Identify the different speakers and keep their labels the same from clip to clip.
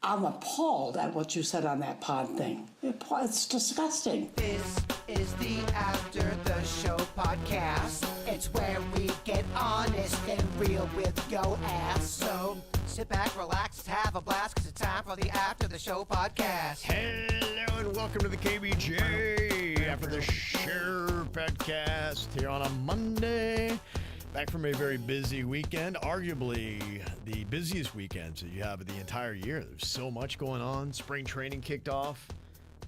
Speaker 1: I'm appalled at what you said on that pod thing. It's disgusting.
Speaker 2: This is the After the Show podcast. It's where we get honest and real with yo ass. So sit back, relax, have a blast, because it's time for the After the Show podcast.
Speaker 3: Hello and welcome to the KVJ After the Show podcast here on a Monday. Back from a very busy weekend, arguably the busiest weekends that you have of the entire year. There's so much going on. Spring training kicked off.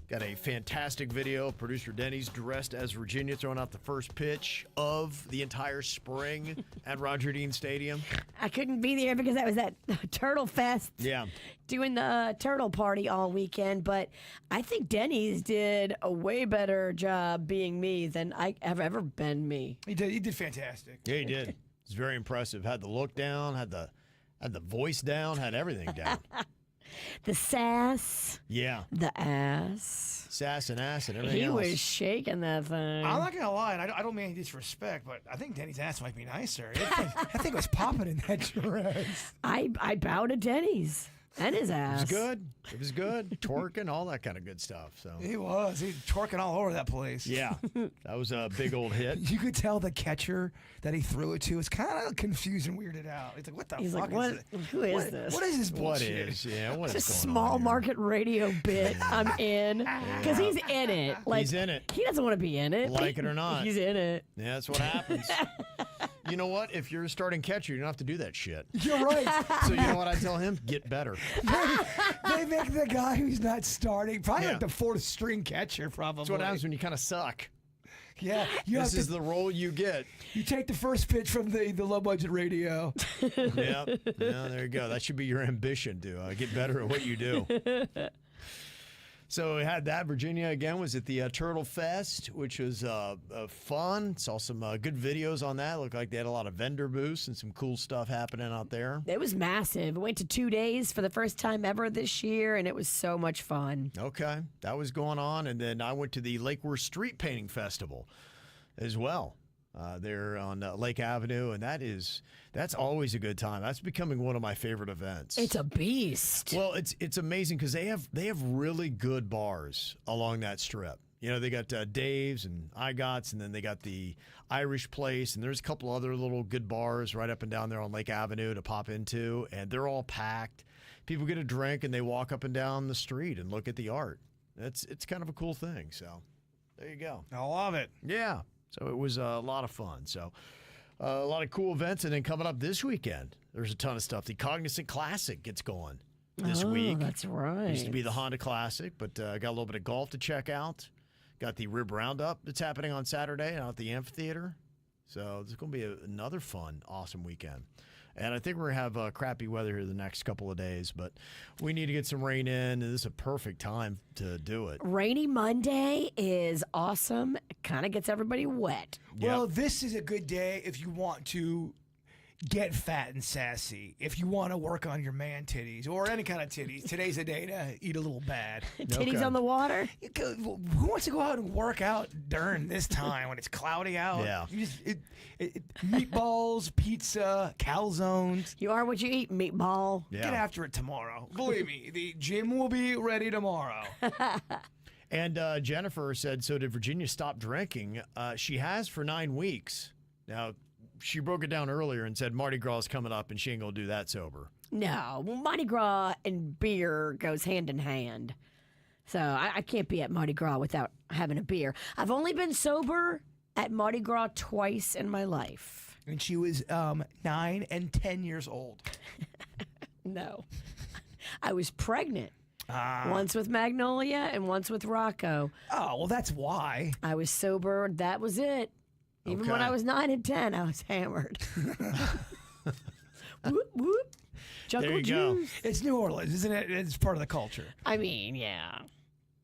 Speaker 3: Got a fantastic video. Producer Denny's dressed as Virginia throwing out the first pitch of the entire spring at Roger Dean Stadium.
Speaker 4: I couldn't be there because I was at Turtle Fest.
Speaker 3: Yeah.
Speaker 4: Doing the turtle party all weekend, but I think Denny's did a way better job being me than I have ever been me.
Speaker 5: He did fantastic.
Speaker 3: Yeah, he did. It's very impressive. Had the look down, had the voice down, had everything down.
Speaker 4: The sass.
Speaker 3: Yeah.
Speaker 4: The ass.
Speaker 3: Sass and ass and everything
Speaker 4: He
Speaker 3: else.
Speaker 4: was shaking that thing.
Speaker 5: I'm not gonna lie, and I don't mean any disrespect, but I think Denny's ass might be nicer. I think it was popping in that dress.
Speaker 4: I bow to Denny's and his
Speaker 3: It
Speaker 4: ass.
Speaker 3: was good. It was good. Twerking, all that kind of good stuff. So
Speaker 5: He was twerking all over that place.
Speaker 3: yeah, that was a big old hit.
Speaker 5: You could tell the catcher that he threw it to was kind of confused and weirded out. He's like, "What the
Speaker 4: He's
Speaker 5: fuck
Speaker 4: like, what?
Speaker 5: is it?
Speaker 4: Who is this?
Speaker 5: What is this
Speaker 3: What
Speaker 5: bullshit?"
Speaker 3: is? Yeah, what
Speaker 4: It's
Speaker 3: is
Speaker 4: a
Speaker 3: going
Speaker 4: small
Speaker 3: on here?
Speaker 4: market radio bit I'm in because he's in it. Like,
Speaker 3: He's in it.
Speaker 4: He doesn't want to be in it.
Speaker 3: Like it or not.
Speaker 4: He's in it.
Speaker 3: Yeah, that's what happens. You know what? If you're a starting catcher, you don't have to do that shit.
Speaker 5: You're right.
Speaker 3: So you know what I tell him? Get better.
Speaker 5: They make the guy who's not starting probably
Speaker 3: Yeah.
Speaker 5: like the fourth string catcher. Probably.
Speaker 3: That's what happens when you kind of suck.
Speaker 5: Yeah,
Speaker 3: This is the role you get.
Speaker 5: you take the first pitch from the low budget radio.
Speaker 3: Yeah, there you go. That should be your ambition to get better at what you do. So we had that. Virginia, again, was at the Turtle Fest, which was fun. Saw some good videos on that. Looked like they had a lot of vendor booths and some cool stuff happening out there.
Speaker 4: It was massive. It went to 2 days for the first time ever this year, and it was so much fun.
Speaker 3: Okay, that was going on. And then I went to the Lake Worth Street Painting Festival as well. There on Lake Avenue, and that's always a good time. That's becoming one of my favorite events.
Speaker 4: It's a beast.
Speaker 3: Well, it's amazing because they have really good bars along that strip. You know, they got Dave's and IGOT's, and then they got the Irish Place, and there's a couple other little good bars right up and down there on Lake Avenue to pop into, and they're all packed. People get a drink and they walk up and down the street and look at the art. It's kind of a cool thing. So there you go.
Speaker 5: I love it.
Speaker 3: Yeah. So it was a lot of fun. So a lot of cool events. And then coming up this weekend, there's a ton of stuff. The Cognizant Classic gets going this week.
Speaker 4: That's right.
Speaker 3: Used to be the Honda Classic, but got a little bit of golf to check out. Got the Rib Roundup that's happening on Saturday out at the amphitheater. So it's going to be another fun, awesome weekend. And I think we're going to have crappy weather here the next couple of days, but we need to get some rain in, and this is a perfect time to do it.
Speaker 4: Rainy Monday is awesome. It kind of gets everybody wet.
Speaker 5: Well, this is a good day if you want to get fat and sassy. If you want to work on your man titties or any kind of titties, today's a day to eat a little bad.
Speaker 4: Titties
Speaker 3: Okay.
Speaker 4: on the water.
Speaker 5: Who wants to go out and work out during this time when it's cloudy out?
Speaker 3: Yeah.
Speaker 5: You just, meatballs, pizza, calzones.
Speaker 4: You are what you eat, meatball.
Speaker 3: Yeah.
Speaker 5: Get after it tomorrow. Believe me, the gym will be ready tomorrow.
Speaker 3: And Jennifer said, so did Virginia stop drinking? She has for 9 weeks. Now, she broke it down earlier and said Marty Gras is coming up and she ain't going to do that sober.
Speaker 4: No, well, Mardi Gras and beer goes hand in hand. So I can't be at Mardi Gras without having a beer. I've only been sober at Mardi Gras twice in my life.
Speaker 5: And she was 9 and 10 years old.
Speaker 4: No. I was pregnant. Once with Magnolia and once with Rocco.
Speaker 5: Oh, well, that's why.
Speaker 4: I was sober. That was it. Even when
Speaker 3: Okay.
Speaker 4: I was 9 and 10, I was hammered. Whoop, whoop.
Speaker 3: There
Speaker 4: Jungle
Speaker 3: you go.
Speaker 4: juice.
Speaker 5: It's New Orleans, isn't it? It's part of the culture.
Speaker 4: I mean, yeah.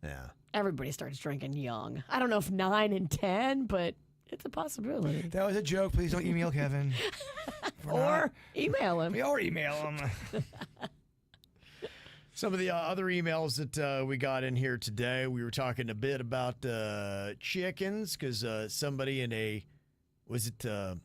Speaker 3: Yeah.
Speaker 4: Everybody starts drinking young. I don't know if 9 and 10, but it's a possibility.
Speaker 5: That was a joke. Please don't email Kevin.
Speaker 4: Or email him.
Speaker 5: Or email him.
Speaker 3: Some of the other emails that we got in here today, we were talking a bit about chickens because somebody in a
Speaker 4: A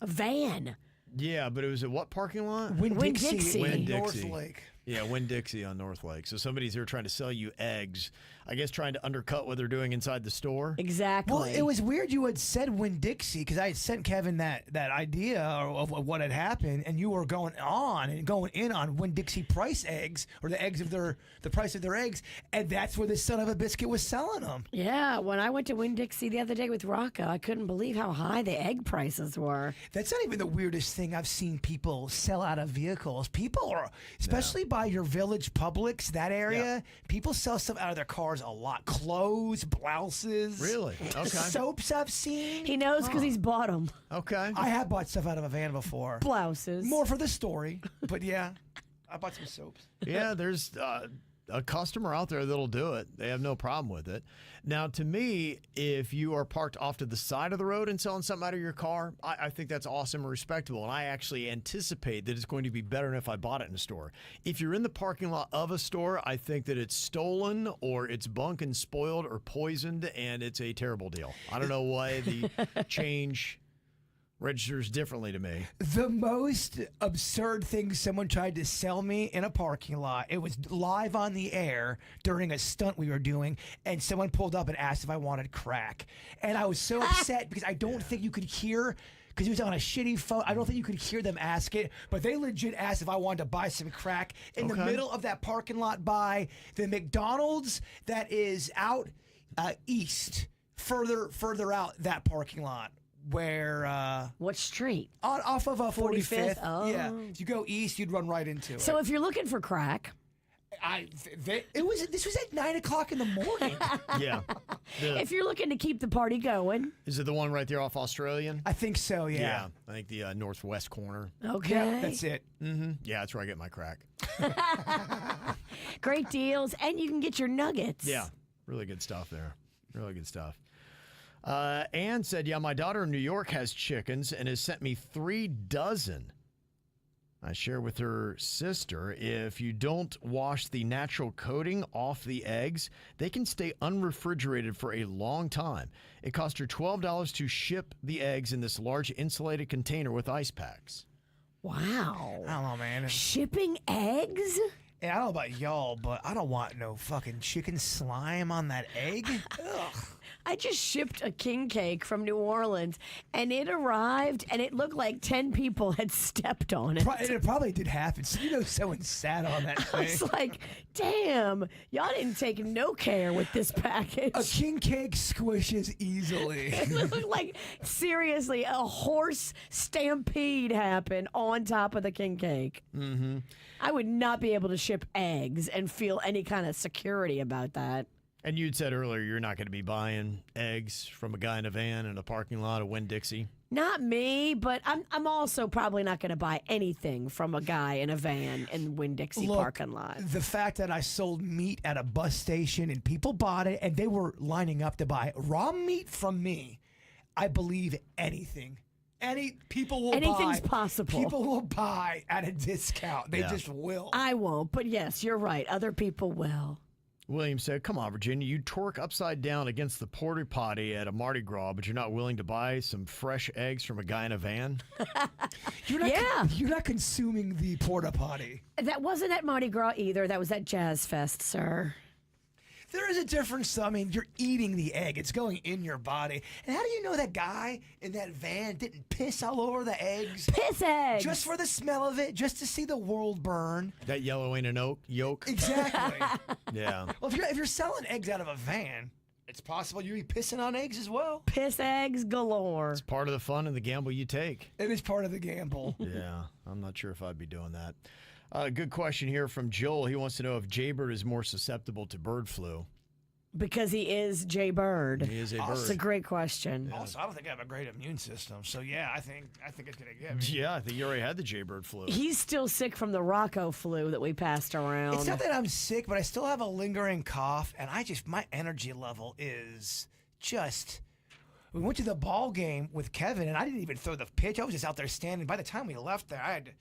Speaker 4: van.
Speaker 3: yeah, but it was a what parking lot?
Speaker 5: Winn-Dixie
Speaker 4: Winn-Dixie.
Speaker 5: in North
Speaker 3: Winn-Dixie.
Speaker 5: Lake.
Speaker 3: Yeah, Winn-Dixie on North Lake. So somebody's here trying to sell you eggs. I guess trying to undercut what they're doing inside the store.
Speaker 4: Exactly.
Speaker 5: Well, it was weird you had said Winn-Dixie because I had sent Kevin that idea of what had happened, and you were going in on Winn-Dixie price eggs, or the eggs of the price of their eggs, and that's where the son of a biscuit was selling them.
Speaker 4: Yeah, when I went to Winn-Dixie the other day with Rocco, I couldn't believe how high the egg prices were.
Speaker 5: That's not even the weirdest thing I've seen people sell out of vehicles. People are, especially by your Village Publix, that area, people sell stuff out of their cars a lot. Clothes, blouses.
Speaker 3: Really? Okay.
Speaker 5: Soaps I've seen.
Speaker 4: He knows because he's bought them.
Speaker 3: Okay.
Speaker 5: I have bought stuff out of a van before.
Speaker 4: Blouses.
Speaker 5: More for the story, but yeah, I bought some soaps.
Speaker 3: Yeah, there's a customer out there that'll do it. They have no problem with it. Now, to me, if you are parked off to the side of the road and selling something out of your car, I think that's awesome and respectable. And I actually anticipate that it's going to be better than if I bought it in a store. If you're in the parking lot of a store, I think that it's stolen or it's bunk and spoiled or poisoned, and it's a terrible deal. I don't know why the change registers differently to me.
Speaker 5: The most absurd thing someone tried to sell me in a parking lot, it was live on the air during a stunt we were doing, and someone pulled up and asked if I wanted crack. And I was so upset because I don't think you could hear, because he was on a shitty phone, I don't think you could hear them ask it, but they legit asked if I wanted to buy some crack in the middle of that parking lot by the McDonald's that is out east, further out that parking lot. Where
Speaker 4: What street?
Speaker 5: off of 45th.
Speaker 4: Oh.
Speaker 5: Yeah, if you go east, you'd run right into it.
Speaker 4: So if you're looking for crack,
Speaker 5: This was at 9 o'clock in the morning.
Speaker 3: Yeah.
Speaker 4: if you're looking to keep the party going,
Speaker 3: Is it the one right there off Australian?
Speaker 5: I think so. Yeah.
Speaker 3: I think the northwest corner.
Speaker 4: okay.
Speaker 5: Yeah, that's it.
Speaker 3: Yeah, that's where I get my crack.
Speaker 4: Great deals, and you can get your nuggets.
Speaker 3: Yeah, really good stuff there. Really good stuff. Ann said, yeah, my daughter in New York has chickens and has sent me 3 dozen. I share with her sister, if you don't wash the natural coating off the eggs, they can stay unrefrigerated for a long time. It cost her $12 to ship the eggs in this large insulated container with ice packs.
Speaker 4: Wow.
Speaker 5: I don't know, man.
Speaker 4: Shipping eggs?
Speaker 5: And I don't know about y'all, but I don't want no fucking chicken slime on that egg. Ugh.
Speaker 4: I just shipped a king cake from New Orleans, and it arrived, and it looked like 10 people had stepped on it.
Speaker 5: It probably did happen. So, someone sat on that thing.
Speaker 4: It's like, damn, y'all didn't take no care with this package.
Speaker 5: A king cake squishes easily.
Speaker 4: It looked like, seriously, a horse stampede happened on top of the king cake. Mm-hmm. I would not be able to ship eggs and feel any kind of security about that.
Speaker 3: And you'd said earlier you're not going to be buying eggs from a guy in a van in a parking lot of Winn-Dixie.
Speaker 4: Not me, but I'm also probably not going to buy anything from a guy in a van in Winn-Dixie parking lot.
Speaker 5: The fact that I sold meat at a bus station and people bought it and they were lining up to buy raw meat from me, I believe anything.
Speaker 4: Anything's possible.
Speaker 5: People will buy at a discount. They just will.
Speaker 4: I won't, but yes, you're right. Other people will.
Speaker 3: William said, come on, Virginia, you twerk upside down against the porta potty at a Marty Gras, but you're not willing to buy some fresh eggs from a guy in a van?
Speaker 5: You're not consuming the porta potty.
Speaker 4: That wasn't at Marty Gras either. That was at Jazz Fest, sir.
Speaker 5: There is a difference. I mean, you're eating the egg. It's going in your body. And how do you know that guy in that van didn't piss all over the eggs?
Speaker 4: Piss eggs!
Speaker 5: Just for the smell of it, just to see the world burn.
Speaker 3: That yellow ain't an yolk?
Speaker 5: Exactly.
Speaker 3: Yeah.
Speaker 5: Well, if you're selling eggs out of a van, it's possible you'd be pissing on eggs as well.
Speaker 4: Piss eggs galore.
Speaker 3: It's part of the fun and the gamble you take.
Speaker 5: It is part of the gamble.
Speaker 3: Yeah, I'm not sure if I'd be doing that. Good question here from Joel. He wants to know if Jaybird is more susceptible to bird flu.
Speaker 4: Because he is Jay Bird.
Speaker 3: He is a bird.
Speaker 4: That's a great question.
Speaker 5: Also, I don't think I have a great immune system. So, yeah, I think it's going to get me.
Speaker 3: Yeah, I think you already had the Jaybird flu.
Speaker 4: He's still sick from the Rocco flu that we passed around.
Speaker 5: It's not that I'm sick, but I still have a lingering cough. And my energy level is just... We went to the ball game with Kevin, and I didn't even throw the pitch. I was just out there standing. By the time we left there, I had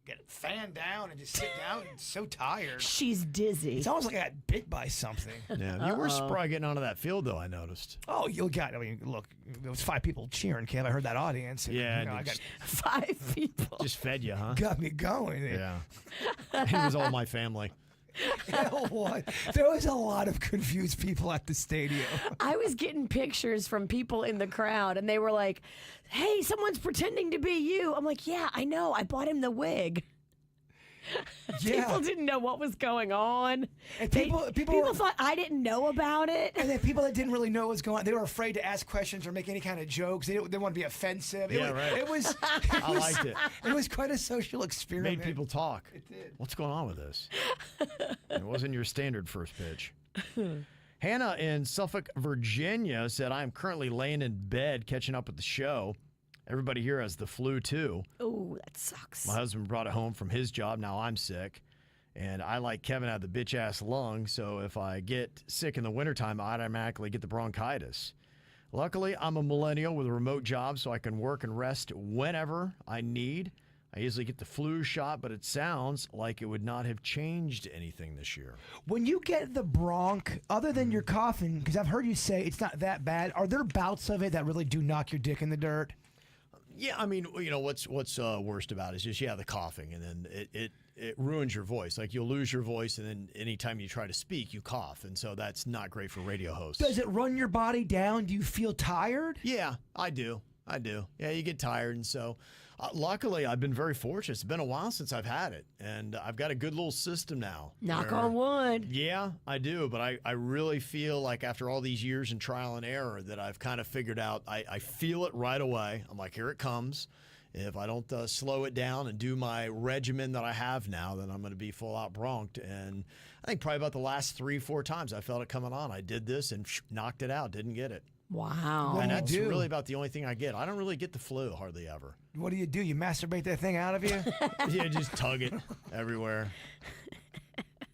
Speaker 5: get fanned down and just sit down. And so tired.
Speaker 4: She's dizzy.
Speaker 5: It's almost like I got bit by something.
Speaker 3: Yeah, you were spry getting onto that field, though, I noticed.
Speaker 5: Oh, I mean, look, there was 5 people cheering, Kev. I heard that audience. And,
Speaker 3: Yeah,
Speaker 5: you know, I got
Speaker 4: 5 people.
Speaker 3: Just fed you, huh?
Speaker 5: got me going.
Speaker 3: Yeah. It was all my family.
Speaker 5: You know what? There was a lot of confused people at the stadium.
Speaker 4: I was getting pictures from people in the crowd, and they were like, "Hey, someone's pretending to be you." I'm like, "Yeah, I know. I bought him the wig."
Speaker 5: Yeah.
Speaker 4: People didn't know what was going on.
Speaker 5: And
Speaker 4: They-
Speaker 5: people were-
Speaker 4: thought I didn't know about it.
Speaker 5: And then people that didn't really know what was going on, they were afraid to ask questions or make any kind of jokes. They didn't want to be offensive.
Speaker 3: Yeah, right.
Speaker 5: It was.
Speaker 3: I liked it.
Speaker 5: It was quite a social experiment.
Speaker 3: Made people talk.
Speaker 5: It did.
Speaker 3: What's going on with this? It wasn't your standard first pitch. Hannah in Suffolk, Virginia said, I'm currently laying in bed catching up with the show. Everybody here has the flu, too.
Speaker 4: Oh, that sucks.
Speaker 3: My husband brought it home from his job. Now I'm sick. And I, like Kevin, have the bitch-ass lung, so if I get sick in the wintertime, I automatically get the bronchitis. Luckily, I'm a millennial with a remote job, so I can work and rest whenever I need. I usually get the flu shot, but it sounds like it would not have changed anything this year.
Speaker 5: When you get the bronch, other than your coughing, because I've heard you say it's not that bad, are there bouts of it that really do knock your dick in the dirt?
Speaker 3: Yeah, I mean, you know, what's worst about it is just, the coughing, and then it ruins your voice. Like, you'll lose your voice, and then anytime you try to speak, you cough, and so that's not great for radio hosts.
Speaker 5: Does it run your body down? Do you feel tired?
Speaker 3: Yeah, I do. Yeah, you get tired, and so luckily I've been very fortunate. It's been a while since I've had it, and I've got a good little system now.
Speaker 4: Knock
Speaker 3: where-
Speaker 4: on wood.
Speaker 3: Yeah, I do, but I really feel like after all these years in trial and error that I've kind of figured out, I feel it right away. I'm like, here it comes. If I don't slow it down and do my regimen that I have now, then I'm going to be full out bronked. And I think probably about the last 3-4 times I felt it coming on, I did this and knocked it out, didn't get it.
Speaker 4: Wow.
Speaker 5: What
Speaker 3: And
Speaker 5: do you
Speaker 3: that's
Speaker 5: do?
Speaker 3: really about the only thing I get. I don't really get the flu hardly ever.
Speaker 5: What do? You masturbate that thing out of you?
Speaker 3: Yeah, just tug it everywhere.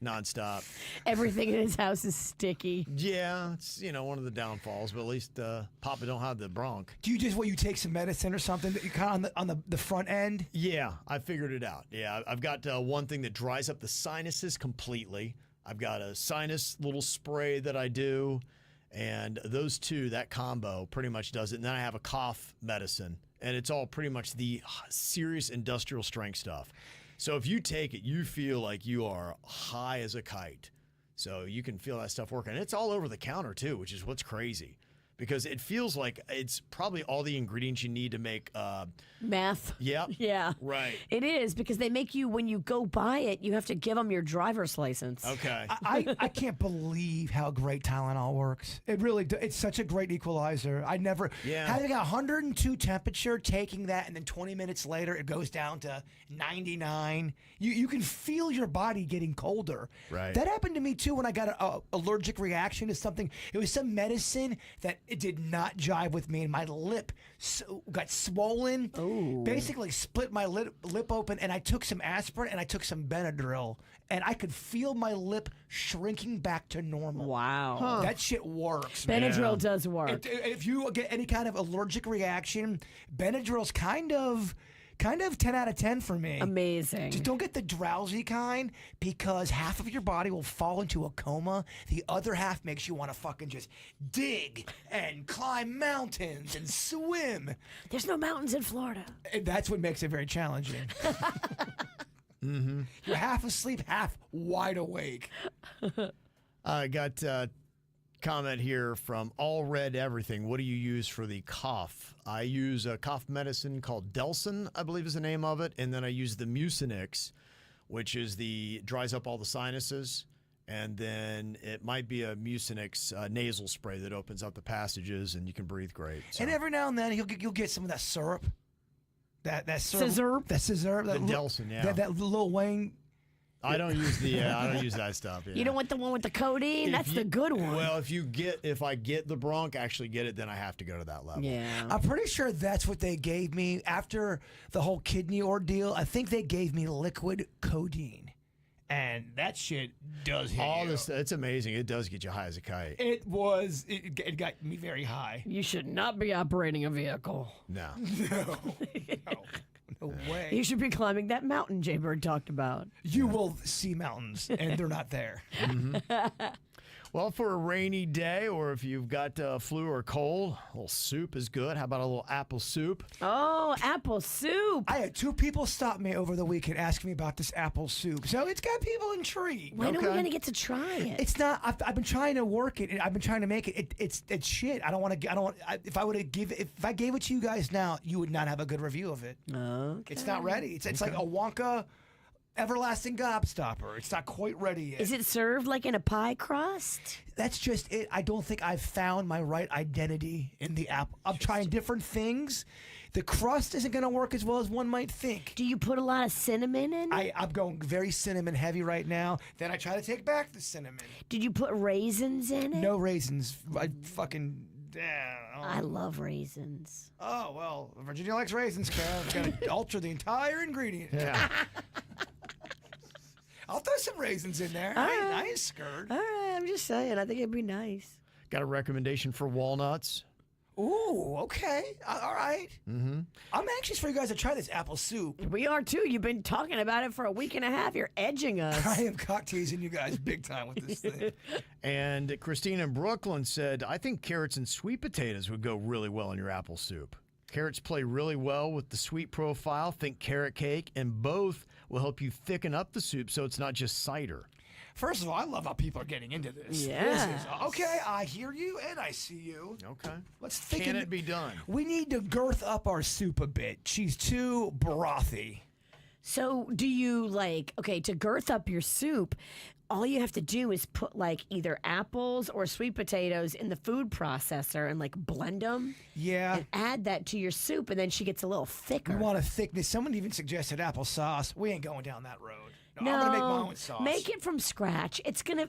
Speaker 3: Nonstop.
Speaker 4: Everything in his house is sticky.
Speaker 3: Yeah, it's one of the downfalls, but at least Papa don't have the bronch.
Speaker 5: Do you just you take some medicine or something that you kind of on the front end?
Speaker 3: Yeah, I figured it out. Yeah, I've got one thing that dries up the sinuses completely. I've got a sinus little spray that I do, and those two, that combo pretty much does it. And then I have a cough medicine, and it's all pretty much the serious industrial strength stuff. So if you take it, you feel like you are high as a kite. So you can feel that stuff working. And it's all over the counter, too, which is what's crazy. Because it feels like it's probably all the ingredients you need to make.
Speaker 4: Meth.
Speaker 3: Yep.
Speaker 4: Yeah.
Speaker 3: Right.
Speaker 4: It is, because they make you, when you go buy it, you have to give them your driver's license.
Speaker 3: Okay.
Speaker 5: I can't believe how great Tylenol works. It really it's such a great equalizer. I never having 102 temperature, taking that, and then 20 minutes later it goes down to 99. You can feel your body getting colder.
Speaker 3: Right.
Speaker 5: That happened to me too when I got an allergic reaction to something. It was some medicine that it did not jive with me, and my lip got swollen.
Speaker 4: Ooh.
Speaker 5: Basically split my lip open, and I took some aspirin and I took some Benadryl, and I could feel my lip shrinking back to normal.
Speaker 4: Wow.
Speaker 5: That shit works, man.
Speaker 4: Benadryl does work.
Speaker 5: If you get any kind of allergic reaction, Benadryl's kind of 10 out of 10 for me.
Speaker 4: Amazing.
Speaker 5: Just don't get the drowsy kind, because half of your body will fall into a coma. The other half makes you want to fucking just dig and climb mountains and swim.
Speaker 4: There's no mountains in Florida.
Speaker 5: And that's what makes it very challenging. You're half asleep, half wide awake.
Speaker 3: I got a comment here from All Red Everything. What do you use for the cough? I use a cough medicine called Delsin, I believe is the name of it. And then I use the Mucinix, which is dries up all the sinuses. And then it might be a Mucinix nasal spray that opens up the passages and you can breathe great. So.
Speaker 5: And every now and then you'll get some of that syrup. That syrup.
Speaker 4: Scissor.
Speaker 5: That scissor.
Speaker 3: The Delsin, yeah.
Speaker 5: That Lil Wayne.
Speaker 3: I don't use I don't use that stuff. Yeah.
Speaker 4: You don't want the one with the codeine? That's the good one.
Speaker 3: Well, if I get the bronch, actually get it, then I have to go to that level.
Speaker 4: Yeah.
Speaker 5: I'm pretty sure that's what they gave me after the whole kidney ordeal. I think they gave me liquid codeine, and that shit does hit
Speaker 3: All
Speaker 5: you.
Speaker 3: this, it's amazing. It does get you high as a kite.
Speaker 5: It got me very high.
Speaker 4: You should not be operating a vehicle.
Speaker 3: No.
Speaker 5: No. No way.
Speaker 4: You should be climbing that mountain Jaybird talked about.
Speaker 5: You will see mountains, and they're not there.
Speaker 3: Well, for a rainy day, or if you've got flu or cold, a little soup is good. How about a little apple soup?
Speaker 4: Oh, apple soup.
Speaker 5: I had 2 people stop me over the weekend asking me about this apple soup, so it's got people intrigued.
Speaker 4: When are we
Speaker 3: Okay.
Speaker 4: going to get to try it?
Speaker 5: It's not. I've been trying to work it. I've been trying to make it. It's shit. I don't want to. I don't. Want, if I gave it to you guys now, you would not have a good review of it.
Speaker 4: Okay.
Speaker 5: It's not ready. It's like a Wonka everlasting gobstopper. It's not quite ready yet.
Speaker 4: Is it served like in a pie crust?
Speaker 5: That's just it. I don't think I've found my right identity in the apple. I'm trying different things. The crust isn't going to work as well as one might think.
Speaker 4: Do you put a lot of cinnamon in it?
Speaker 5: I'm going very cinnamon heavy right now. Then I try to take back the cinnamon.
Speaker 4: Did you put raisins in it?
Speaker 5: No raisins. I fucking.
Speaker 4: I love raisins.
Speaker 5: Oh, well, Virginia likes raisins, Carol. Got to alter the entire ingredient.
Speaker 3: Yeah.
Speaker 5: I'll throw some raisins in there. I ain't scared.
Speaker 4: All right, I'm just saying. I think it'd be nice.
Speaker 3: Got a recommendation for walnuts?
Speaker 5: Ooh, okay. All right. Mm-hmm. I'm anxious for you guys to try this apple soup.
Speaker 4: We are too. You've been talking about it for a week and a half. You're edging us.
Speaker 5: I am cock teasing you guys big time with this thing.
Speaker 3: And Christine in Brooklyn said, I think carrots and sweet potatoes would go really well in your apple soup. Carrots play really well with the sweet profile. Think carrot cake, and both will help you thicken up the soup so it's not just cider.
Speaker 5: First of all, I love how people are getting into this.
Speaker 4: Yeah.
Speaker 5: This is, okay, I hear you and I see you.
Speaker 3: Okay.
Speaker 5: Let's think.
Speaker 3: Can it be done?
Speaker 5: We need to girth up our soup a bit. She's too brothy.
Speaker 4: So do you to girth up your soup, all you have to do is put either apples or sweet potatoes in the food processor and blend them
Speaker 5: Yeah.
Speaker 4: and add that to your soup, and then she gets a little thicker.
Speaker 5: We want a thickness. Someone even suggested applesauce. We ain't going down that road. No, I'm gonna make my own sauce.
Speaker 4: Make it from scratch.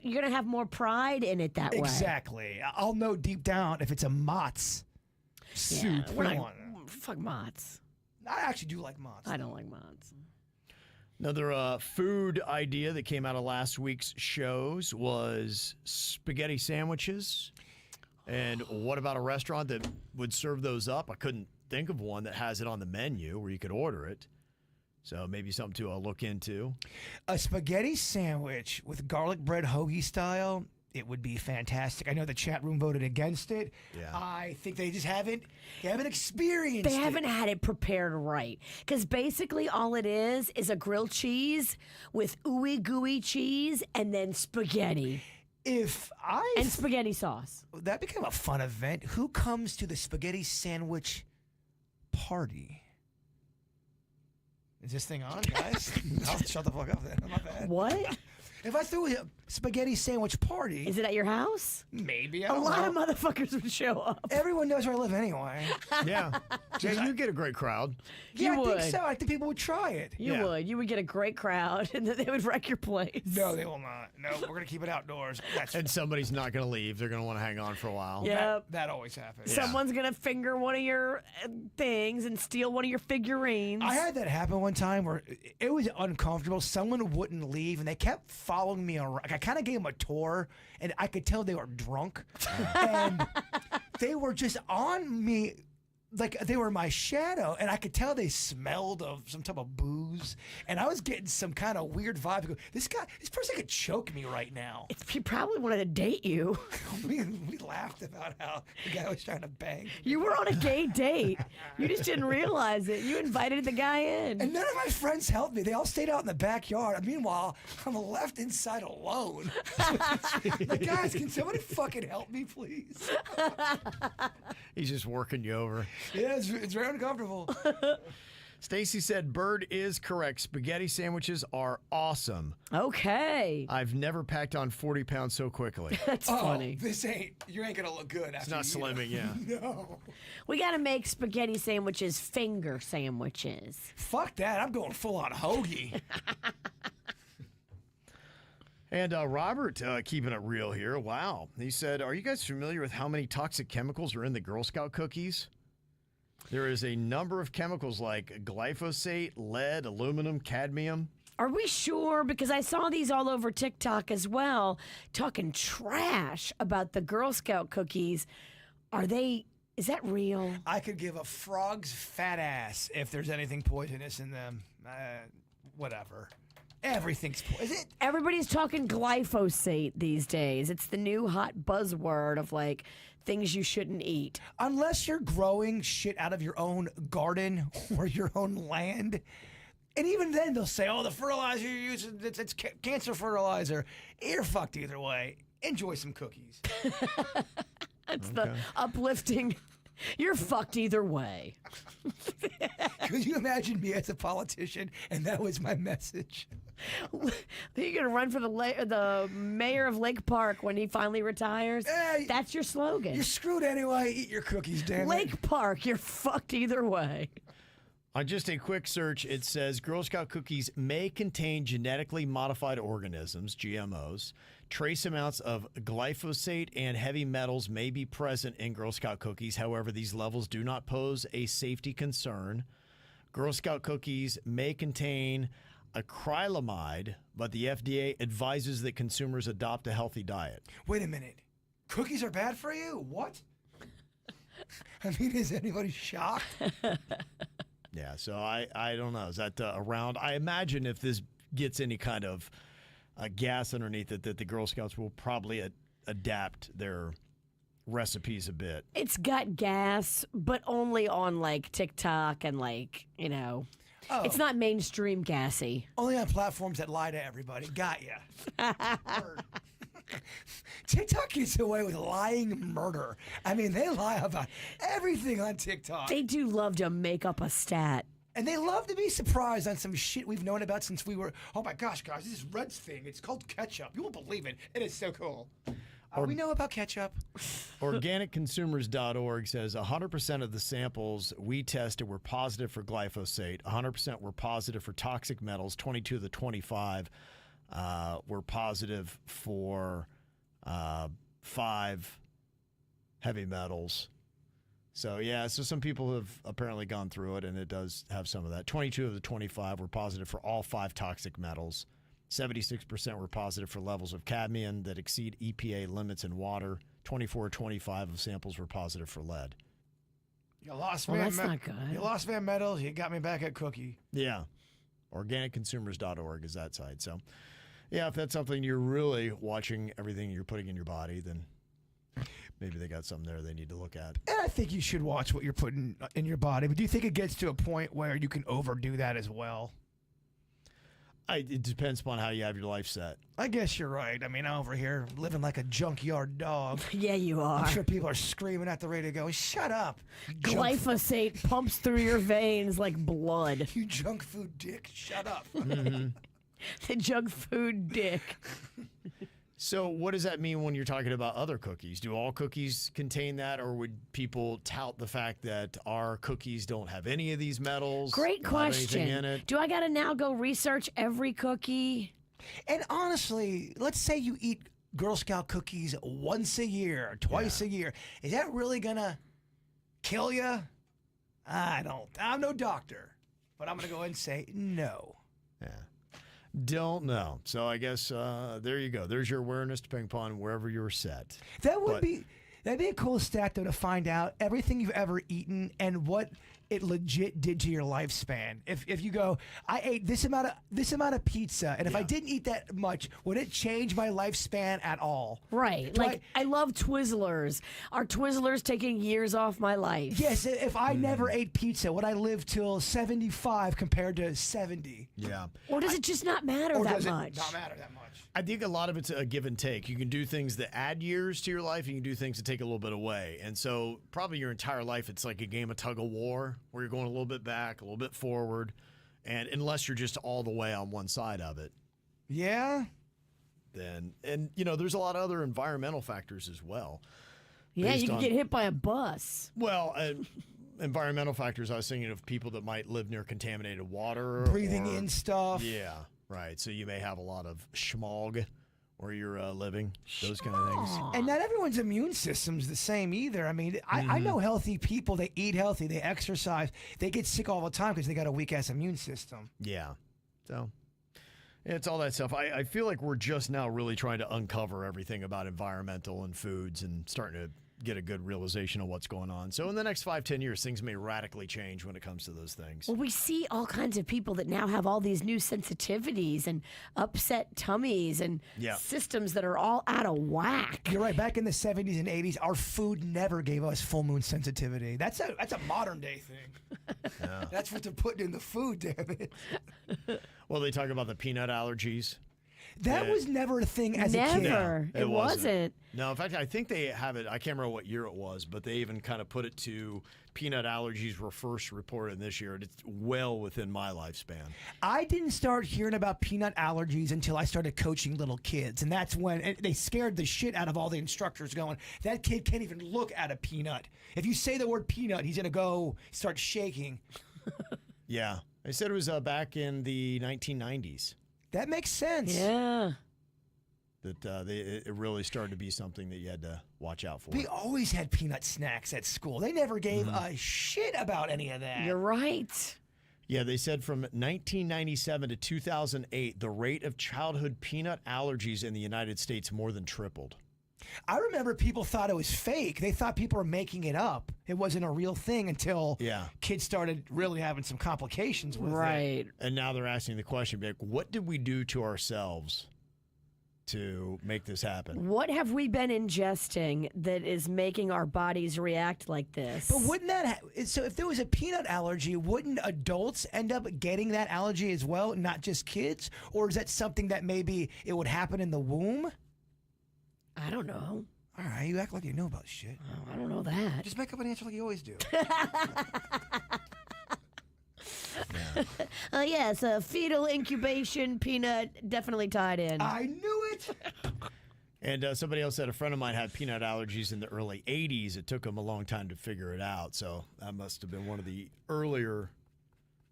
Speaker 4: You're gonna have more pride in it that way.
Speaker 5: Exactly. I'll know deep down if it's a Mott's soup.
Speaker 4: We're
Speaker 5: We
Speaker 4: not,
Speaker 5: want-
Speaker 4: fuck Mott's.
Speaker 5: I actually do like Mott's.
Speaker 4: I don't like Mott's.
Speaker 3: Another food idea that came out of last week's shows was spaghetti sandwiches. And what about a restaurant that would serve those up? I couldn't think of one that has it on the menu where you could order it. So maybe something to look into.
Speaker 5: A spaghetti sandwich with garlic bread hoagie style, it would be fantastic. I know the chat room voted against it.
Speaker 3: Yeah.
Speaker 5: I think they just haven't experienced
Speaker 4: They
Speaker 5: it.
Speaker 4: haven't had it prepared right. Because basically all it is a grilled cheese with ooey gooey cheese and then spaghetti. And spaghetti sauce.
Speaker 5: That became a fun event. Who comes to the spaghetti sandwich party? Is this thing on, guys? I'll shut the fuck up then. My bad.
Speaker 4: What?
Speaker 5: If I threw a spaghetti sandwich party,
Speaker 4: Is it at your house?
Speaker 5: maybe.
Speaker 4: A lot of motherfuckers would show up.
Speaker 5: Everyone knows where I live anyway.
Speaker 3: Yeah. You get a great crowd.
Speaker 5: Yeah,
Speaker 4: You
Speaker 5: I think
Speaker 4: would.
Speaker 5: so. I think people would try it.
Speaker 4: You
Speaker 3: Yeah.
Speaker 4: would. You would get a great crowd, and then they would wreck your place.
Speaker 5: No, they will not. No, we're gonna keep it outdoors. That's
Speaker 3: And somebody's not going to leave. They're going to want to hang on for a while.
Speaker 4: Yep.
Speaker 5: that always happens.
Speaker 4: Someone's gonna finger one of your things and steal one of your figurines.
Speaker 5: I had that happen one time where it was uncomfortable. Someone wouldn't leave, and they kept following me around. I kind of gave them a tour, and I could tell they were drunk, and they were just on me. Like they were my shadow, and I could tell they smelled of some type of booze, and I was getting some kind of weird vibe. I go, this person could choke me right now.
Speaker 4: He probably wanted to date you.
Speaker 5: we laughed about how the guy was trying to bang me.
Speaker 4: You were on a gay date. You just didn't realize it. You invited the guy in.
Speaker 5: And none of my friends helped me. They all stayed out in the backyard. Meanwhile, I'm left inside alone. Like, guys, can somebody fucking help me, please?
Speaker 3: He's just working you over.
Speaker 5: Yeah, it's very uncomfortable.
Speaker 3: Stacy said Bird is correct. Spaghetti sandwiches are awesome.
Speaker 4: Okay.
Speaker 3: I've never packed on 40 pounds so quickly.
Speaker 4: That's funny.
Speaker 5: You ain't gonna look good.
Speaker 3: It's not slimming, yeah.
Speaker 5: No.
Speaker 4: We got to make spaghetti sandwiches finger sandwiches.
Speaker 5: Fuck that. I'm going full on hoagie.
Speaker 3: And Robert, keeping it real here. Wow. He said, are you guys familiar with how many toxic chemicals are in the Girl Scout cookies? There is a number of chemicals like glyphosate, lead, aluminum, cadmium.
Speaker 4: Are we sure? Because I saw these all over TikTok as well, talking trash about the Girl Scout cookies. Is Is that real?
Speaker 5: I could give a frog's fat ass if there's anything poisonous in them. Whatever. Everything's poison.
Speaker 4: Everybody's talking glyphosate these days. It's the new hot buzzword of like things you shouldn't eat.
Speaker 5: Unless you're growing shit out of your own garden or your own land. And even then they'll say, oh, the fertilizer you're using, it's cancer fertilizer. You're fucked either way. Enjoy some cookies.
Speaker 4: That's the uplifting. You're fucked either way.
Speaker 5: Could you imagine me as a politician and that was my message?
Speaker 4: You're gonna run for the mayor of Lake Park when he finally retires.
Speaker 5: Hey,
Speaker 4: that's your slogan.
Speaker 5: You're screwed anyway. Eat your cookies, damn it.
Speaker 4: Lake Park, you're fucked either way.
Speaker 3: On just a quick search, it says Girl Scout cookies may contain genetically modified organisms, GMOs. Trace amounts of glyphosate and heavy metals may be present in Girl Scout cookies. However, these levels do not pose a safety concern. Girl Scout cookies may contain acrylamide, but the FDA advises that consumers adopt a healthy diet.
Speaker 5: Wait a minute. Cookies are bad for you? What? I mean, is anybody shocked?
Speaker 3: Yeah, so I don't know. Is that around? I imagine if this gets any kind of gas underneath it, that the Girl Scouts will probably adapt their recipes a bit.
Speaker 4: It's got gas, but only on like TikTok and like,
Speaker 5: Oh.
Speaker 4: It's not mainstream gassy.
Speaker 5: Only on platforms that lie to everybody. Got ya. TikTok gets away with lying murder. I mean, they lie about everything on TikTok.
Speaker 4: They do love to make up a stat.
Speaker 5: And they love to be surprised on some shit we've known about since we were, oh my gosh, guys, this is Red's thing. It's called ketchup. You won't believe it. It is so cool. We know about ketchup.
Speaker 3: OrganicConsumers.org says 100% of the samples we tested were positive for glyphosate. 100% were positive for toxic metals. 22 of the 25 were positive for 5 heavy metals. So, yeah, so some people have apparently gone through it, and it does have some of that. 22 of the 25 were positive for all 5 toxic metals. 76% were positive for levels of cadmium that exceed EPA limits in water. 24-25 of samples were positive for lead.
Speaker 5: You lost
Speaker 4: that's not good.
Speaker 5: You lost Van Metals. You got me back at Cookie.
Speaker 3: Yeah. OrganicConsumers.org is that site. So, yeah, if that's something you're really watching everything you're putting in your body, then maybe they got something there they need to look at.
Speaker 5: And I think you should watch what you're putting in your body. But do you think it gets to a point where you can overdo that as well?
Speaker 3: It depends upon how you have your life set.
Speaker 5: I guess you're right. I mean, I'm over here living like a junkyard dog.
Speaker 4: Yeah, you are.
Speaker 5: I'm sure people are screaming at the radio going, shut up.
Speaker 4: Glyphosate pumps through your veins like blood.
Speaker 5: You junk food dick, shut up.
Speaker 4: The junk food dick.
Speaker 3: So what does that mean when you're talking about other cookies? Do all cookies contain that, or would people tout the fact that our cookies don't have any of these metals?
Speaker 4: Great
Speaker 3: don't have anything
Speaker 4: question.
Speaker 3: in it?
Speaker 4: Do I got to now go research every cookie?
Speaker 5: And honestly, let's say you eat Girl Scout cookies once a year, twice a year. Is that really going to kill you? I don't. I'm no doctor, but I'm going to go ahead and say no.
Speaker 3: Yeah. Don't know. So I guess there you go. There's your awareness depending upon wherever you're set.
Speaker 5: That'd be a cool stat though to find out everything you've ever eaten and what it legit did to your lifespan. If you go, I ate this amount of pizza, and if I didn't eat that much, would it change my lifespan at all?
Speaker 4: Right. I love Twizzlers. Are Twizzlers taking years off my life?
Speaker 5: Yes. If I never ate pizza, would I live till 75 compared to 70?
Speaker 3: Yeah.
Speaker 4: Or does it just not matter
Speaker 5: Or
Speaker 4: that
Speaker 5: does
Speaker 4: much?
Speaker 5: it not matter that much?
Speaker 3: I think a lot of it's a give and take. You can do things that add years to your life. You can do things that take a little bit away. And so probably your entire life, it's like a game of tug of war where you're going a little bit back, a little bit forward. And unless you're just all the way on one side of it.
Speaker 5: Yeah.
Speaker 3: Then, and there's a lot of other environmental factors as well.
Speaker 4: Yeah, you can get hit by a bus.
Speaker 3: Well, environmental factors, I was thinking of people that might live near contaminated water.
Speaker 5: Breathing in stuff.
Speaker 3: Yeah, right. So you may have a lot of schmog where you're living, those kind of things.
Speaker 5: And not everyone's immune system's the same either. I mean, I know healthy people. They eat healthy. They exercise. They get sick all the time because they got a weak-ass immune system.
Speaker 3: Yeah. So it's all that stuff. I feel like we're just now really trying to uncover everything about environmental and foods and starting to get a good realization of what's going on. So in the next 5-10 years, things may radically change when it comes to those things.
Speaker 4: Well, we see all kinds of people that now have all these new sensitivities and upset tummies and systems that are all out of whack.
Speaker 5: You're right. Back in the 70s and 80s, our food never gave us full moon sensitivity. That's a modern day thing. That's what they're putting in the food, damn it.
Speaker 3: Well, they talk about the peanut allergies.
Speaker 5: That was never a thing as a kid.
Speaker 4: Never. It wasn't.
Speaker 3: No, in fact, I think they have it. I can't remember what year it was, but they even kind of put it to peanut allergies were first reported this year. And it's well within my lifespan.
Speaker 5: I didn't start hearing about peanut allergies until I started coaching little kids. And that's when they scared the shit out of all the instructors going, that kid can't even look at a peanut. If you say the word peanut, he's going to go start shaking.
Speaker 3: Yeah. They said it was back in the 1990s.
Speaker 5: That makes sense.
Speaker 4: Yeah.
Speaker 3: That it really started to be something that you had to watch out for.
Speaker 5: We always had peanut snacks at school. They never gave a shit about any of that.
Speaker 4: You're right.
Speaker 3: Yeah, they said from 1997 to 2008, the rate of childhood peanut allergies in the United States more than tripled.
Speaker 5: I remember people thought it was fake. They thought people were making it up. It wasn't a real thing until kids started really having some complications with it.
Speaker 4: Right.
Speaker 3: And now they're asking the question, like, what did we do to ourselves to make this happen?
Speaker 4: What have we been ingesting that is making our bodies react like this?
Speaker 5: But wouldn't that so if there was a peanut allergy, wouldn't adults end up getting that allergy as well, not just kids? Or is that something that maybe it would happen in the womb?
Speaker 4: I don't know.
Speaker 5: All right, you act like you know about shit.
Speaker 4: Oh, I don't know that.
Speaker 5: Just make up an answer like you always do.
Speaker 4: Yes, fetal incubation peanut definitely tied in.
Speaker 5: I knew it.
Speaker 3: And somebody else said a friend of mine had peanut allergies in the early 80s. It took him a long time to figure it out. So that must have been one of the earlier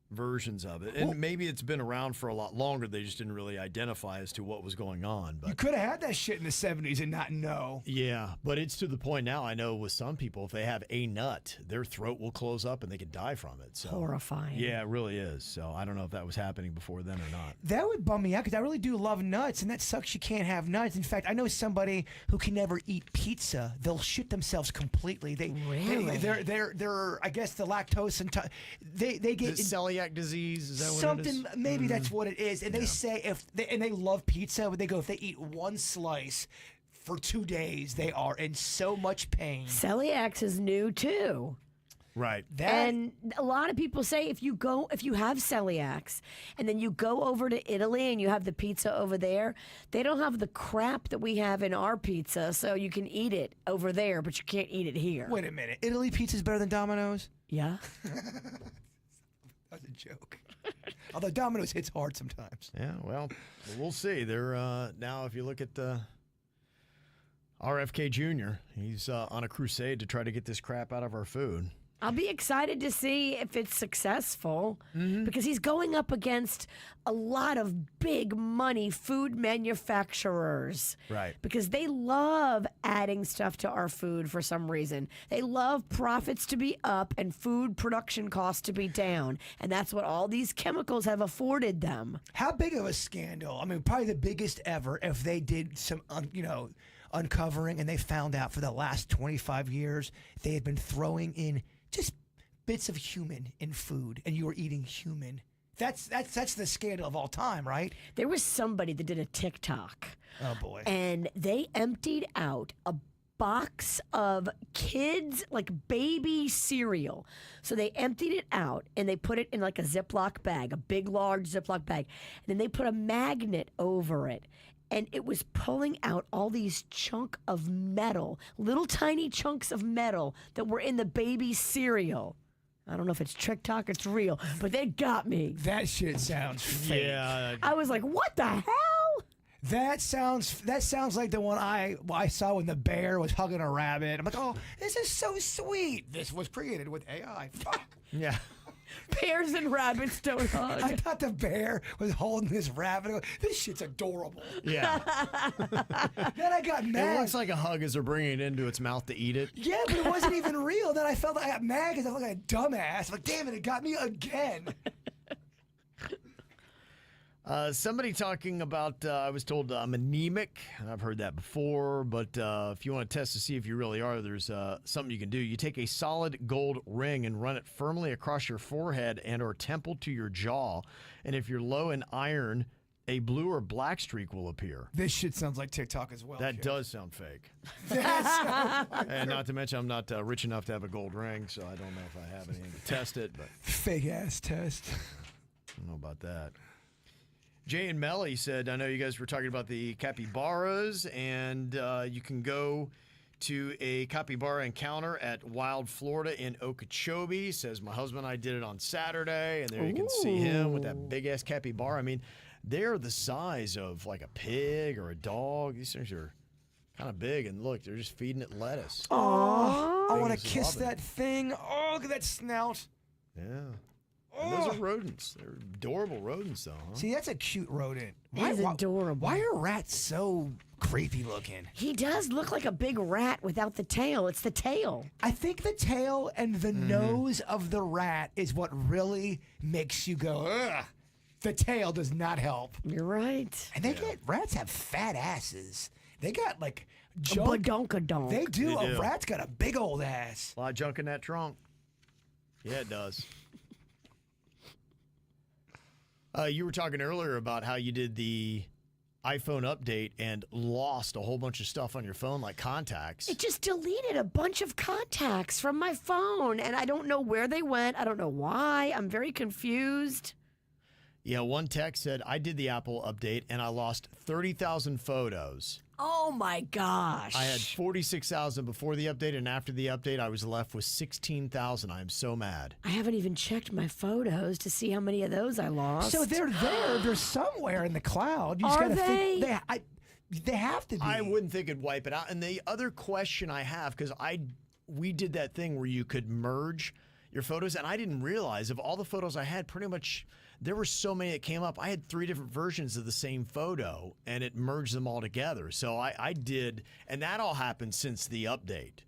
Speaker 3: versions of it. And maybe it's been around for a lot longer. They just didn't really identify as to what was going on. But
Speaker 5: you could have had that shit in the 70s and not know.
Speaker 3: Yeah, but it's to the point now, I know with some people, if they have a nut, their throat will close up and they could die from it. So
Speaker 4: horrifying.
Speaker 3: Yeah, it really is. So I don't know if that was happening before then or not.
Speaker 5: That would bum me out because I really do love nuts, and that sucks you can't have nuts. In fact, I know somebody who can never eat pizza. They'll shit themselves completely. They're I guess the lactose and they get
Speaker 3: celiac disease. Is that
Speaker 5: something?
Speaker 3: What it is?
Speaker 5: Maybe that's what it is. And they say they love pizza, but they go if they eat one slice for 2 days, they are in so much pain.
Speaker 4: Celiac is new too.
Speaker 3: Right.
Speaker 4: And a lot of people say if you have celiacs and then you go over to Italy and you have the pizza over there, they don't have the crap that we have in our pizza, so you can eat it over there, but you can't eat it here.
Speaker 5: Wait a minute. Italy pizza's better than Domino's?
Speaker 4: Yeah.
Speaker 5: That's a joke. Although Domino's hits hard sometimes.
Speaker 3: Yeah, well, we'll see. They're now, if you look at RFK Jr., he's on a crusade to try to get this crap out of our food.
Speaker 4: I'll be excited to see if it's successful because he's going up against a lot of big money food manufacturers.
Speaker 3: Right.
Speaker 4: Because they love adding stuff to our food for some reason. They love profits to be up and food production costs to be down. And that's what all these chemicals have afforded them.
Speaker 5: How big of a scandal? I mean, probably the biggest ever if they did some, uncovering and they found out for the last 25 years they had been throwing in just bits of human in food, and you were eating human. That's the scandal of all time, right?
Speaker 4: There was somebody that did a TikTok.
Speaker 5: Oh boy!
Speaker 4: And they emptied out a box of kids like baby cereal. So they emptied it out and they put it in like a Ziploc bag, a big large Ziploc bag. And then they put a magnet over it. And it was pulling out all these chunk of metal, little tiny chunks of metal that were in the baby cereal. I don't know if it's TikTok or it's real, but they got me.
Speaker 5: That shit sounds fake.
Speaker 3: Yeah.
Speaker 4: I was like, what the hell?
Speaker 5: That sounds like the one I saw when the bear was hugging a rabbit. I'm like, oh, this is so sweet. This was created with AI. Fuck.
Speaker 3: Yeah.
Speaker 4: Bears and rabbits don't hug.
Speaker 5: I thought the bear was holding this rabbit. I go, this shit's adorable.
Speaker 3: Yeah.
Speaker 5: Then I got mad.
Speaker 3: It looks like a hug as they're bringing it into its mouth to eat it.
Speaker 5: Yeah, but it wasn't even real. Then I felt like I got mad because I looked like a dumbass. I'm like, damn it got me again.
Speaker 3: Somebody talking about, I was told I'm anemic. I've heard that before, but if you want to test to see if you really are, there's something you can do. You take a solid gold ring and run it firmly across your forehead and or temple to your jaw. And if you're low in iron, a blue or black streak will appear.
Speaker 5: This shit sounds like TikTok as well.
Speaker 3: That does sound fake. And not to mention, I'm not rich enough to have a gold ring, so I don't know if I have anything to test it. But
Speaker 5: Fake ass test.
Speaker 3: I don't know about that. Jay and Melly said, I know you guys were talking about the capybaras, and you can go to a capybara encounter at Wild Florida in Okeechobee. Says, my husband and I did it on Saturday, and there you can see him with that big-ass capybara. I mean, they're the size of like a pig or a dog. These things are kind of big, and look, they're just feeding it lettuce.
Speaker 5: Oh, I want to
Speaker 3: Things
Speaker 5: kiss
Speaker 3: love it.
Speaker 5: that thing. Oh, look at that snout.
Speaker 3: Yeah. And those are rodents. They're adorable rodents, though, huh?
Speaker 5: See, that's a cute rodent.
Speaker 4: He's adorable.
Speaker 5: Why are rats so creepy looking?
Speaker 4: He does look like a big rat without the tail. It's the tail.
Speaker 5: I think the tail and the nose of the rat is what really makes you go, ugh. The tail does not help.
Speaker 4: You're right.
Speaker 5: And rats have fat asses. They got like junk.
Speaker 4: Badonkadonk.
Speaker 5: They do.
Speaker 3: They
Speaker 5: A
Speaker 3: do.
Speaker 5: rat's got a big old ass.
Speaker 3: A lot of junk in that trunk. Yeah, it does. You were talking earlier about how you did the iPhone update and lost a whole bunch of stuff on your phone, like contacts.
Speaker 4: It just deleted a bunch of contacts from my phone, and I don't know where they went. I don't know why. I'm very confused.
Speaker 3: Yeah, one text said, I did the Apple update and I lost 30,000 photos.
Speaker 4: Oh my gosh.
Speaker 3: I had 46,000 before the update, and after the update, I was left with 16,000. I am so mad.
Speaker 4: I haven't even checked my photos to see how many of those I lost.
Speaker 5: So they're there. They're somewhere in the cloud. You
Speaker 4: Are
Speaker 5: gotta
Speaker 4: they?
Speaker 5: Think, they have to be.
Speaker 3: I wouldn't think it'd wipe it out. And the other question I have, because we did that thing where you could merge your photos, and I didn't realize of all the photos I had, pretty much there were so many that came up. I had 3 different versions of the same photo, and it merged them all together. So I did, and that all happened since the update.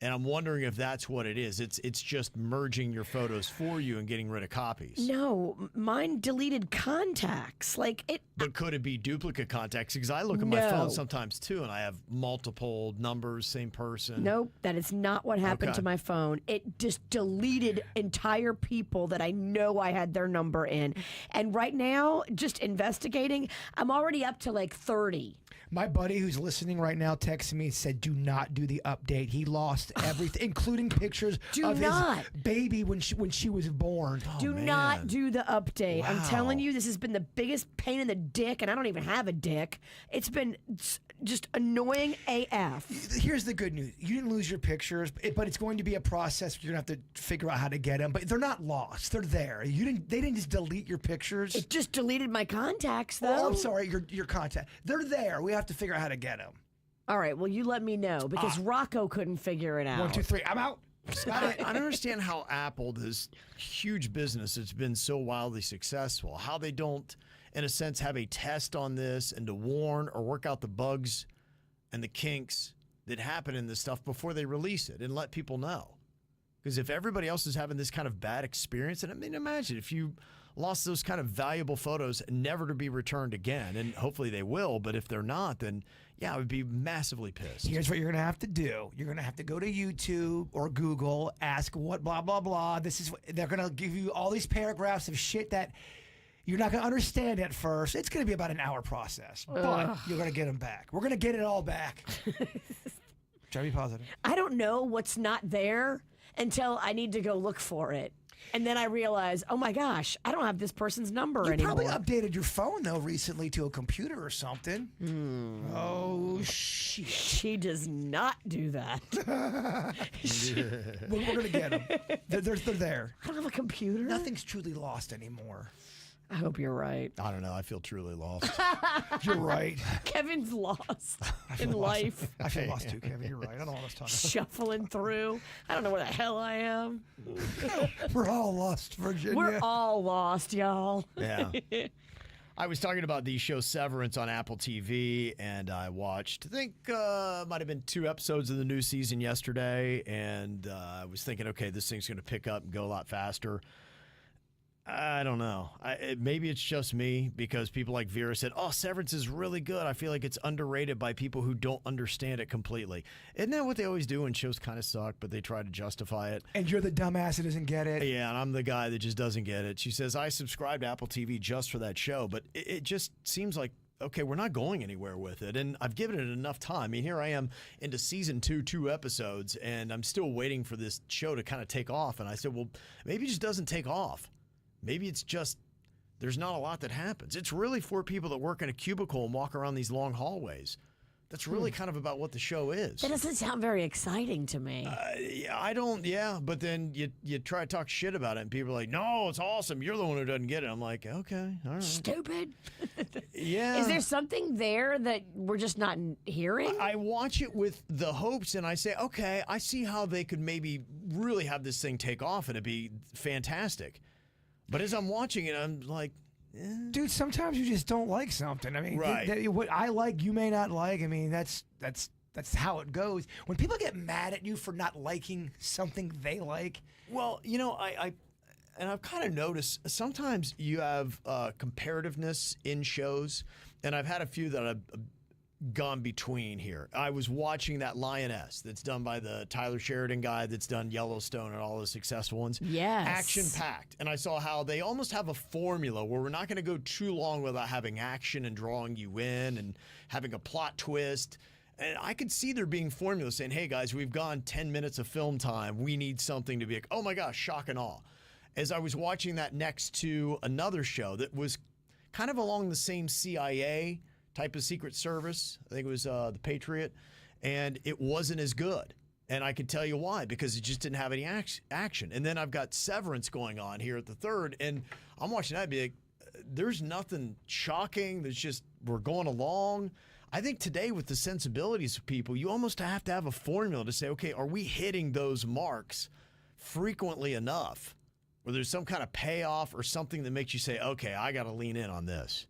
Speaker 3: And I'm wondering if that's what it is. It's just merging your photos for you and getting rid of copies.
Speaker 4: No, mine deleted contacts. Like it.
Speaker 3: But could it be duplicate contacts? Because I look at my
Speaker 4: No.
Speaker 3: phone sometimes too, and I have multiple numbers, same person.
Speaker 4: Nope, that is not what happened
Speaker 3: Okay.
Speaker 4: to my phone. It just deleted entire people that I know I had their number in. And right now, just investigating, I'm already up to like 30.
Speaker 5: My buddy who's listening right now texted me and said, do not do the update. He lost everything, including pictures
Speaker 4: Do
Speaker 5: of
Speaker 4: not.
Speaker 5: his baby when she was born.
Speaker 4: Do not do the update. I'm
Speaker 3: Wow.
Speaker 4: telling you, this has been the biggest pain in the dick, and I don't even have a dick. It's been just annoying AF.
Speaker 5: Here's the good news. You didn't lose your pictures, but it's going to be a process. You're going to have to figure out how to get them. But they're not lost. They're there. They didn't just delete your pictures.
Speaker 4: It just deleted my contacts, though.
Speaker 5: Oh, I'm sorry. Your contact. They're there. We have to figure out how to get them.
Speaker 4: All right, well, you let me know, because Rocco couldn't figure it out.
Speaker 5: 1, 2, 3. I'm out.
Speaker 3: I don't understand how Apple, this huge business that's been so wildly successful, how they don't, in a sense, have a test on this and to warn or work out the bugs and the kinks that happen in this stuff before they release it and let people know. Because if everybody else is having this kind of bad experience, and I mean, imagine if you lost those kind of valuable photos never to be returned again, and hopefully they will, but if they're not, then yeah, I would be massively pissed.
Speaker 5: Here's what you're going to have to do. You're going to have to go to YouTube or Google, ask what blah, blah, blah. They're going to give you all these paragraphs of shit that you're not going to understand at first. It's going to be about an hour process, but you're going to get them back. We're going to get it all back. Try to be positive.
Speaker 4: I don't know what's not there until I need to go look for it. And then I realize, oh my gosh, I don't have this person's number
Speaker 5: You
Speaker 4: anymore.
Speaker 5: probably updated your phone, though, recently to a computer or something. Oh, shit.
Speaker 4: She does not do that.
Speaker 5: We're going to get them. They're there.
Speaker 4: I don't have a computer.
Speaker 5: Nothing's truly lost anymore.
Speaker 4: I hope you're right.
Speaker 3: I don't know. I feel truly lost.
Speaker 5: You're right.
Speaker 4: Kevin's lost in life,
Speaker 5: I feel lost too, Kevin. You're right. I don't know what I was talking
Speaker 4: shuffling through. I don't know where the hell I am.
Speaker 5: about. We're all lost, Virginia.
Speaker 4: We're all lost, y'all.
Speaker 3: Yeah. I was talking about the show Severance on Apple TV, and I watched, I think, might have been 2 episodes of the new season yesterday, and I was thinking, okay, this thing's going to pick up and go a lot faster. I don't know. Maybe it's just me because people like Vera said, oh, Severance is really good. I feel like it's underrated by people who don't understand it completely. Isn't that what they always do when shows kind of suck, but they try to justify it?
Speaker 5: And you're the dumbass that doesn't get it.
Speaker 3: Yeah, and I'm the guy that just doesn't get it. She says, I subscribe to Apple TV just for that show, but it just seems like, okay, we're not going anywhere with it. And I've given it enough time. I mean, here I am into season 2 episodes, and I'm still waiting for this show to kind of take off. And I said, well, maybe it just doesn't take off. Maybe it's just there's not a lot that happens. It's really for people that work in a cubicle and walk around these long hallways. That's really kind of about what the show is.
Speaker 4: That doesn't sound very exciting to me.
Speaker 3: Yeah, but then you try to talk shit about it, and people are like, no, it's awesome. You're the one who doesn't get it. I'm like, okay, all right.
Speaker 4: Stupid.
Speaker 3: Yeah.
Speaker 4: Is there something there that we're just not hearing?
Speaker 3: I watch it with the hopes, and I say, okay, I see how they could maybe really have this thing take off, and it'd be fantastic. But as I'm watching it, I'm like,
Speaker 5: Dude, sometimes you just don't like something. I mean,
Speaker 3: right.
Speaker 5: What I like, you may not like. I mean, that's how it goes. When people get mad at you for not liking something they like.
Speaker 3: Well, you know, I've kind of noticed sometimes you have comparativeness in shows, and I've had a few that I've gone between here. I was watching that Lioness that's done by the Tyler Sheridan guy that's done Yellowstone and all the successful ones.
Speaker 4: Yes.
Speaker 3: Action-packed. And I saw how they almost have a formula where we're not going to go too long without having action and drawing you in and having a plot twist. And I could see there being formulas saying, hey, guys, we've gone 10 minutes of film time. We need something to be like, oh, my gosh, shock and awe. As I was watching that next to another show that was kind of along the same CIA type of Secret Service. I think it was The Patriot. And it wasn't as good. And I could tell you why, because it just didn't have any action. And then I've got Severance going on here at the third. And I'm watching that and be like, there's nothing shocking. There's just, we're going along. I think today with the sensibilities of people, you almost have to have a formula to say, okay, are we hitting those marks frequently enough where there's some kind of payoff or something that makes you say, okay, I got to lean in on this.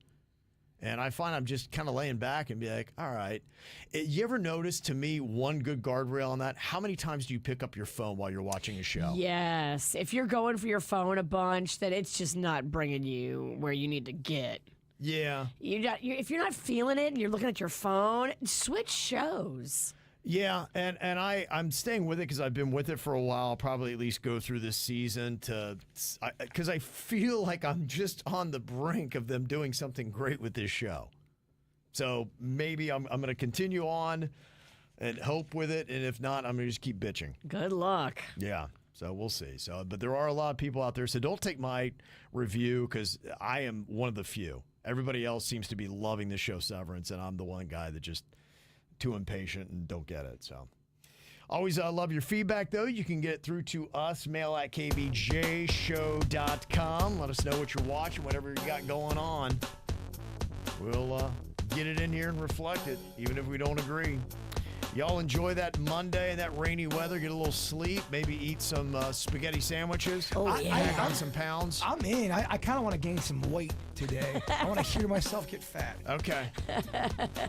Speaker 3: And I find I'm just kind of laying back and be like, all right. You ever notice, to me, one good guardrail on that? How many times do you pick up your phone while you're watching a show?
Speaker 4: Yes. If you're going for your phone a bunch, then it's just not bringing you where you need to get.
Speaker 3: Yeah.
Speaker 4: If you're not feeling it and you're looking at your phone, switch shows.
Speaker 3: Yeah, and I'm staying with it because I've been with it for a while. I'll probably at least go through this season because I feel like I'm just on the brink of them doing something great with this show. So maybe I'm going to continue on and hope with it, and if not, I'm going to just keep bitching.
Speaker 4: Good luck.
Speaker 3: Yeah, so we'll see. But there are a lot of people out there, so don't take my review because I am one of the few. Everybody else seems to be loving the show Severance, and I'm the one guy that just too impatient and don't get it. So always love your feedback, though. You can get it through to us, mail at kvjshow.com. Let us know what you're watching, whatever you got going on. We'll get it in here and reflect it, even if we don't agree. Y'all enjoy that Monday and that rainy weather. Get a little sleep. Maybe eat some spaghetti sandwiches.
Speaker 4: Oh, yeah.
Speaker 3: Put on some pounds.
Speaker 5: I'm in. I kind of want to gain some weight today. I want to hear myself get fat.
Speaker 3: Okay.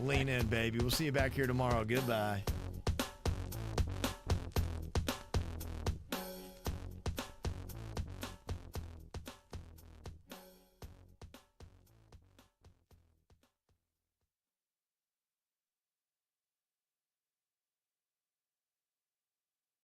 Speaker 3: Lean in, baby. We'll see you back here tomorrow. Goodbye.